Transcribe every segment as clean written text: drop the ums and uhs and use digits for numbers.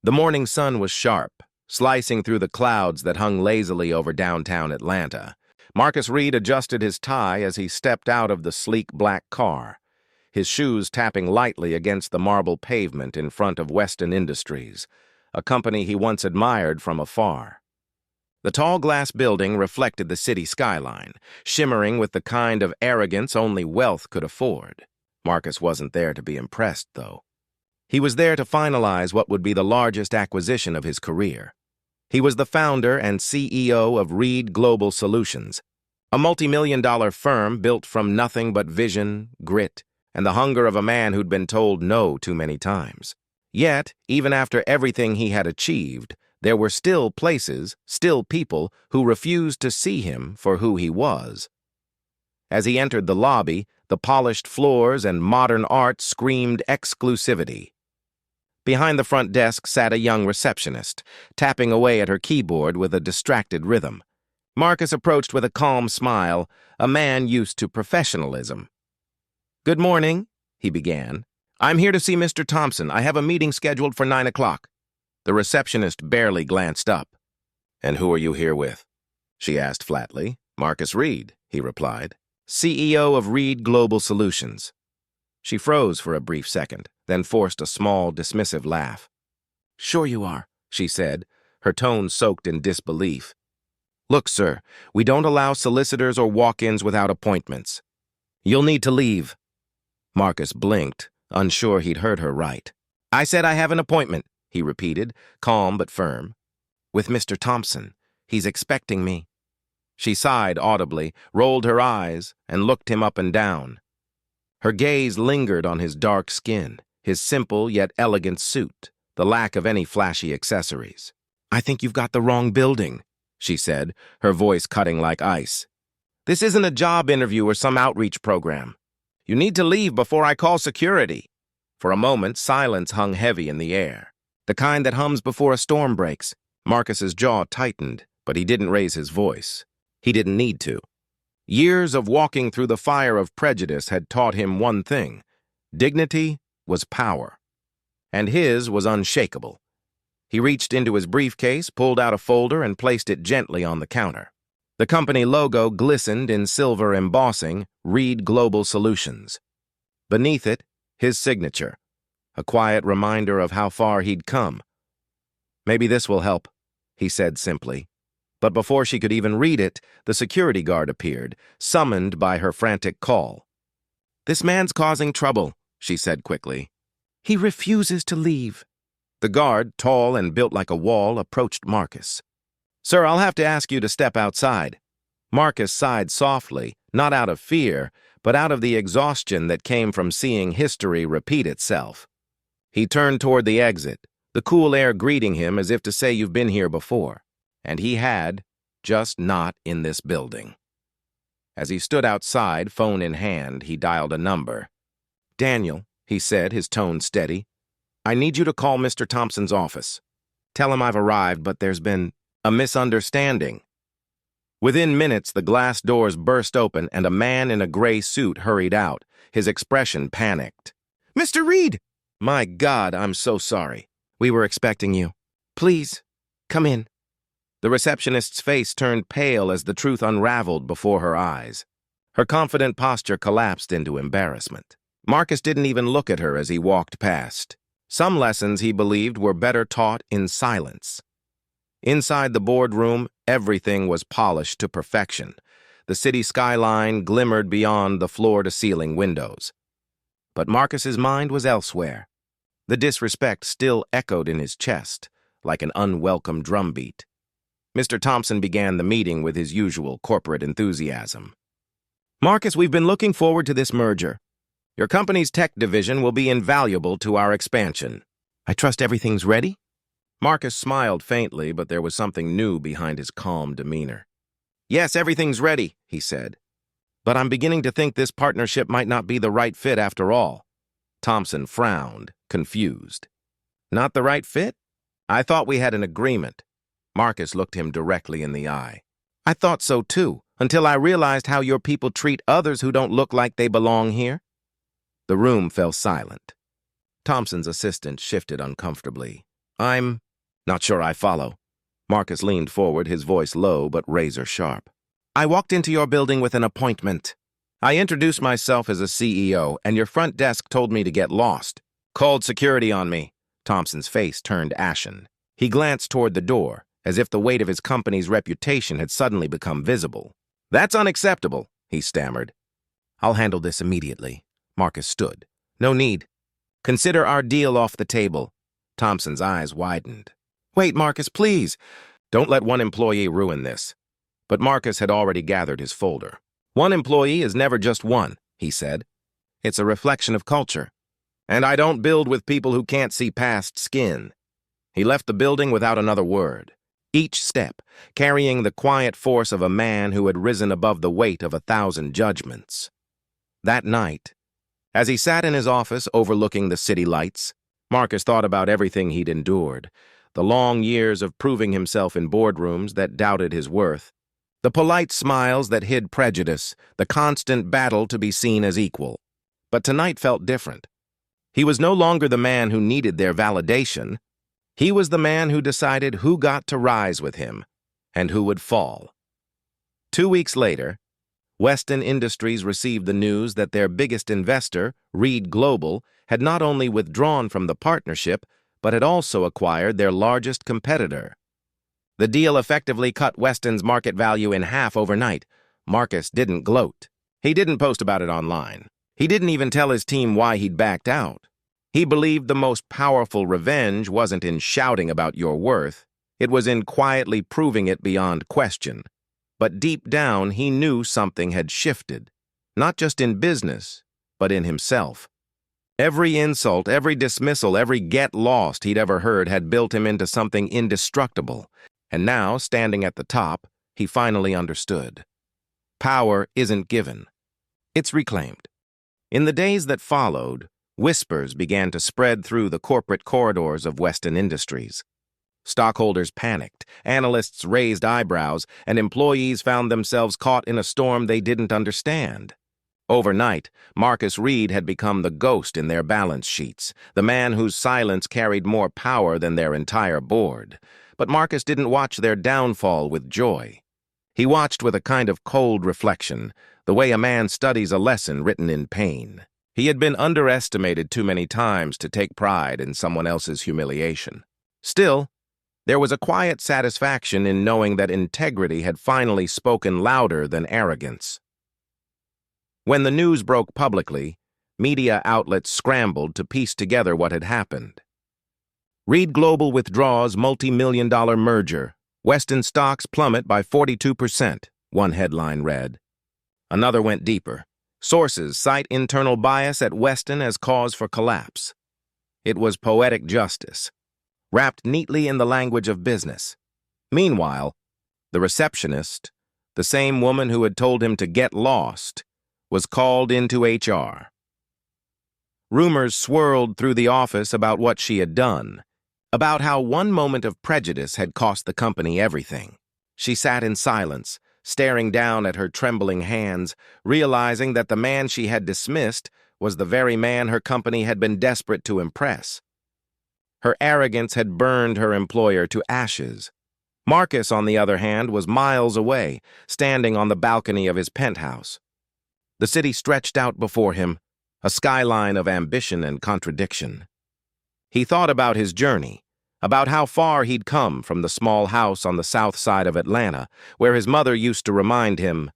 The morning sun was sharp, slicing through the clouds that hung lazily over downtown Atlanta. Marcus Reed adjusted his tie as he stepped out of the sleek black car, his shoes tapping lightly against the marble pavement in front of Weston Industries, a company he once admired from afar. The tall glass building reflected the city skyline, shimmering with the kind of arrogance only wealth could afford. Marcus wasn't there to be impressed, though. He was there to finalize what would be the largest acquisition of his career. He was the founder and CEO of Reed Global Solutions, a multi-million-dollar firm built from nothing but vision, grit, and the hunger of a man who'd been told no too many times. Yet, even after everything he had achieved, there were still places, still people, who refused to see him for who he was. As he entered the lobby, the polished floors and modern art screamed exclusivity. Behind the front desk sat a young receptionist, tapping away at her keyboard with a distracted rhythm. Marcus approached with a calm smile, a man used to professionalism. "Good morning," he began. "I'm here to see Mr. Thompson. I have a meeting scheduled for 9 o'clock. The receptionist barely glanced up. "And who are you here with?" she asked flatly. "Marcus Reed," he replied, "CEO of Reed Global Solutions." She froze for a brief second, then forced a small, dismissive laugh. "Sure you are," she said, her tone soaked in disbelief. "Look, sir, we don't allow solicitors or walk-ins without appointments. You'll need to leave." Marcus blinked, unsure he'd heard her right. "I said I have an appointment," he repeated, calm but firm. "With Mr. Thompson. He's expecting me." She sighed audibly, rolled her eyes, and looked him up and down. Her gaze lingered on his dark skin, his simple yet elegant suit, the lack of any flashy accessories. "I think you've got the wrong building," she said, her voice cutting like ice. "This isn't a job interview or some outreach program. You need to leave before I call security." For a moment, silence hung heavy in the air, the kind that hums before a storm breaks. Marcus's jaw tightened, but he didn't raise his voice. He didn't need to. Years of walking through the fire of prejudice had taught him one thing: dignity was power, and his was unshakable. He reached into his briefcase, pulled out a folder, and placed it gently on the counter. The company logo glistened in silver embossing, Reed Global Solutions. Beneath it, his signature, a quiet reminder of how far he'd come. "Maybe this will help," he said simply. But before she could even read it, the security guard appeared, summoned by her frantic call. "This man's causing trouble," she said quickly. "He refuses to leave." The guard, tall and built like a wall, approached Marcus. "Sir, I'll have to ask you to step outside." Marcus sighed softly, not out of fear, but out of the exhaustion that came from seeing history repeat itself. He turned toward the exit, the cool air greeting him as if to say you've been here before. And he had, just not in this building. As he stood outside, phone in hand, he dialed a number. "Daniel," he said, his tone steady, "I need you to call Mr. Thompson's office. Tell him I've arrived, but there's been a misunderstanding." Within minutes, the glass doors burst open and a man in a gray suit hurried out, his expression panicked. "Mr. Reed!" "My God, I'm so sorry. We were expecting you. Please, come in." The receptionist's face turned pale as the truth unraveled before her eyes. Her confident posture collapsed into embarrassment. Marcus didn't even look at her as he walked past. Some lessons, he believed, were better taught in silence. Inside the boardroom, everything was polished to perfection. The city skyline glimmered beyond the floor-to-ceiling windows. But Marcus's mind was elsewhere. The disrespect still echoed in his chest, like an unwelcome drumbeat. Mr. Thompson began the meeting with his usual corporate enthusiasm. "Marcus, we've been looking forward to this merger. Your company's tech division will be invaluable to our expansion. I trust everything's ready?" Marcus smiled faintly, but there was something new behind his calm demeanor. "Yes, everything's ready," he said. "But I'm beginning to think this partnership might not be the right fit after all." Thompson frowned, confused. "Not the right fit? I thought we had an agreement." Marcus looked him directly in the eye. "I thought so too, until I realized how your people treat others who don't look like they belong here." The room fell silent. Thompson's assistant shifted uncomfortably. I'm not sure I follow. Marcus leaned forward, his voice low but razor sharp. I walked into your building with an appointment. I introduced myself as a CEO, and your front desk told me to get lost. Called security on me. Thompson's face turned ashen. He glanced toward the door, as if the weight of his company's reputation had suddenly become visible. That's unacceptable, he stammered. I'll handle this immediately. Marcus stood. No need. Consider our deal off the table. Thompson's eyes widened. Wait, Marcus, please. Don't let one employee ruin this. But Marcus had already gathered his folder. One employee is never just one, he said. It's a reflection of culture. And I don't build with people who can't see past skin. He left the building without another word. Each step carrying the quiet force of a man who had risen above the weight of 1,000 judgments. That night, as he sat in his office overlooking the city lights, Marcus thought about everything he'd endured, the long years of proving himself in boardrooms that doubted his worth, the polite smiles that hid prejudice, the constant battle to be seen as equal. But tonight felt different. He was no longer the man who needed their validation. He was the man who decided who got to rise with him and who would fall. 2 weeks later, Weston Industries received the news that their biggest investor, Reed Global, had not only withdrawn from the partnership, but had also acquired their largest competitor. The deal effectively cut Weston's market value in half overnight. Marcus didn't gloat. He didn't post about it online. He didn't even tell his team why he'd backed out. He believed the most powerful revenge wasn't in shouting about your worth. It was in quietly proving it beyond question. But deep down, he knew something had shifted, not just in business, but in himself. Every insult, every dismissal, every get lost he'd ever heard had built him into something indestructible. And now, standing at the top, he finally understood. Power isn't given. It's reclaimed. In the days that followed, whispers began to spread through the corporate corridors of Weston Industries. Stockholders panicked, analysts raised eyebrows, and employees found themselves caught in a storm they didn't understand. Overnight, Marcus Reed had become the ghost in their balance sheets, the man whose silence carried more power than their entire board. But Marcus didn't watch their downfall with joy. He watched with a kind of cold reflection, the way a man studies a lesson written in pain. He had been underestimated too many times to take pride in someone else's humiliation. Still, there was a quiet satisfaction in knowing that integrity had finally spoken louder than arrogance. When the news broke publicly, media outlets scrambled to piece together what had happened. Reed Global withdraws multi-million-dollar merger. Weston stocks plummet by 42%, one headline read. Another went deeper. Sources cite internal bias at Weston as cause for collapse. It was poetic justice, wrapped neatly in the language of business. Meanwhile, the receptionist, the same woman who had told him to get lost, was called into HR. Rumors swirled through the office about what she had done, about how one moment of prejudice had cost the company everything. She sat in silence, staring down at her trembling hands, realizing that the man she had dismissed was the very man her company had been desperate to impress. Her arrogance had burned her employer to ashes. Marcus, on the other hand, was miles away, standing on the balcony of his penthouse. The city stretched out before him, a skyline of ambition and contradiction. He thought about his journey, about how far he'd come from the small house on the south side of Atlanta, where his mother used to remind him,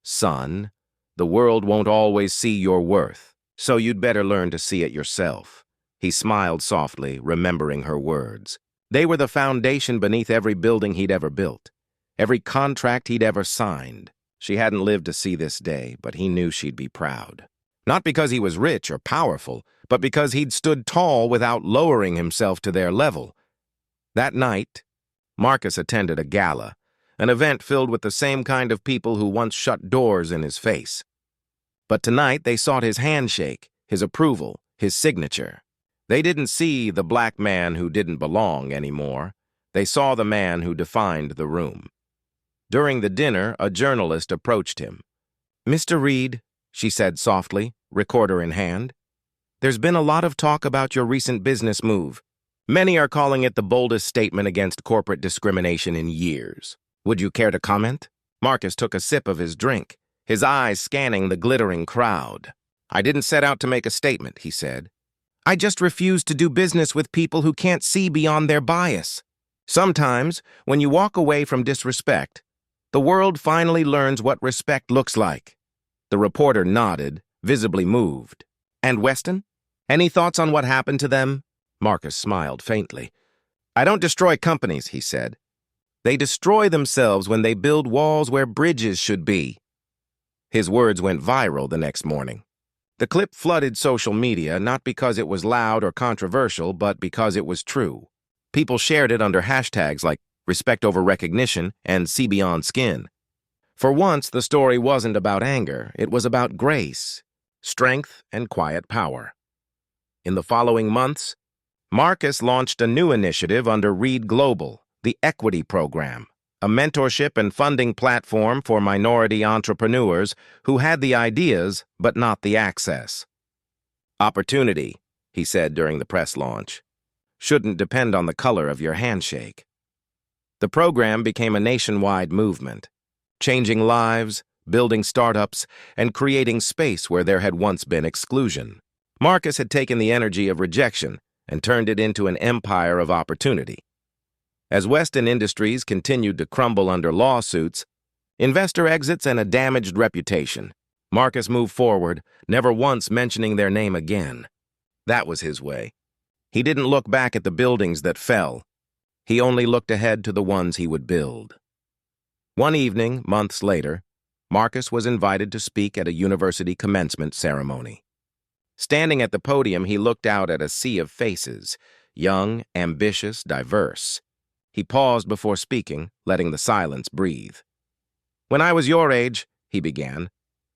"Son, the world won't always see your worth, so you'd better learn to see it yourself." He smiled softly, remembering her words. They were the foundation beneath every building he'd ever built, every contract he'd ever signed. She hadn't lived to see this day, but he knew she'd be proud. Not because he was rich or powerful, but because he'd stood tall without lowering himself to their level. That night, Marcus attended a gala, an event filled with the same kind of people who once shut doors in his face. But tonight they sought his handshake, his approval, his signature. They didn't see the black man who didn't belong anymore. They saw the man who defined the room. During the dinner, a journalist approached him. "Mr. Reed," she said softly, recorder in hand, "there's been a lot of talk about your recent business move. Many are calling it the boldest statement against corporate discrimination in years. Would you care to comment? Marcus took a sip of his drink, his eyes scanning the glittering crowd. I didn't set out to make a statement, he said. I just refuse to do business with people who can't see beyond their bias. Sometimes, when you walk away from disrespect, the world finally learns what respect looks like. The reporter nodded, visibly moved. And Weston? Any thoughts on what happened to them? Marcus smiled faintly. I don't destroy companies, he said. They destroy themselves when they build walls where bridges should be. His words went viral the next morning. The clip flooded social media not because it was loud or controversial, but because it was true. People shared it under hashtags like respect over recognition and see beyond skin. For once, the story wasn't about anger. It was about grace, strength, and quiet power. In the following months, Marcus launched a new initiative under Reed Global, the Equity Program, a mentorship and funding platform for minority entrepreneurs who had the ideas but not the access. Opportunity, he said during the press launch, shouldn't depend on the color of your handshake. The program became a nationwide movement, changing lives, building startups, and creating space where there had once been exclusion. Marcus had taken the energy of rejection and turned it into an empire of opportunity. As Weston Industries continued to crumble under lawsuits, investor exits, and a damaged reputation, Marcus moved forward, never once mentioning their name again. That was his way. He didn't look back at the buildings that fell. He only looked ahead to the ones he would build. One evening, months later, Marcus was invited to speak at a university commencement ceremony. Standing at the podium, he looked out at a sea of faces, young, ambitious, diverse. He paused before speaking, letting the silence breathe. When I was your age, he began,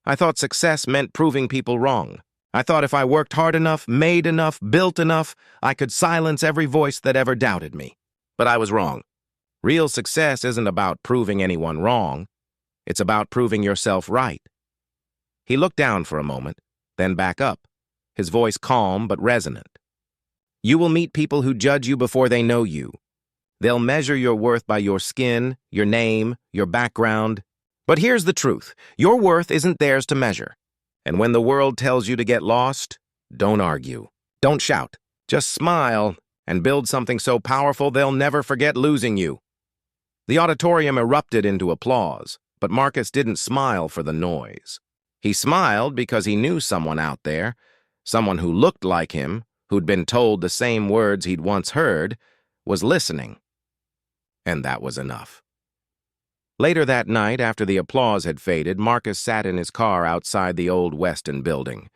I thought success meant proving people wrong. I thought if I worked hard enough, made enough, built enough, I could silence every voice that ever doubted me. But I was wrong. Real success isn't about proving anyone wrong. It's about proving yourself right. He looked down for a moment, then back up, his voice calm but resonant. You will meet people who judge you before they know you. They'll measure your worth by your skin, your name, your background. But here's the truth. Your worth isn't theirs to measure. And when the world tells you to get lost, don't argue. Don't shout. Just smile and build something so powerful they'll never forget losing you. The auditorium erupted into applause, but Marcus didn't smile for the noise. He smiled because he knew someone out there, someone who looked like him, who'd been told the same words he'd once heard, was listening. And that was enough. Later that night, after the applause had faded, Marcus sat in his car outside the old Weston building.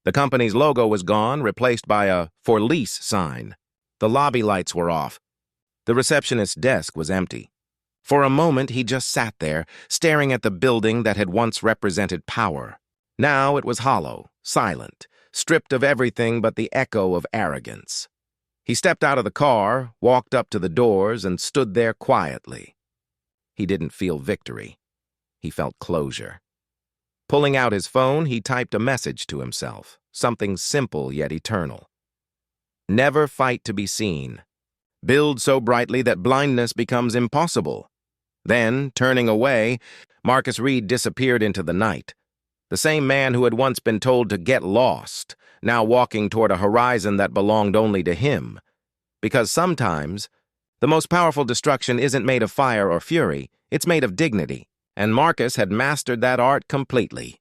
The company's logo was gone, replaced by a "For Lease" sign. The lobby lights were off. The receptionist's desk was empty. For a moment, he just sat there, staring at the building that had once represented power. Now it was hollow, silent, stripped of everything but the echo of arrogance. He stepped out of the car, walked up to the doors, and stood there quietly. He didn't feel victory. He felt closure. Pulling out his phone, he typed a message to himself, something simple yet eternal. Never fight to be seen. Build so brightly that blindness becomes impossible. Then, turning away, Marcus Reed disappeared into the night. The same man who had once been told to get lost, now walking toward a horizon that belonged only to him. Because sometimes, the most powerful destruction isn't made of fire or fury, it's made of dignity, and Marcus had mastered that art completely.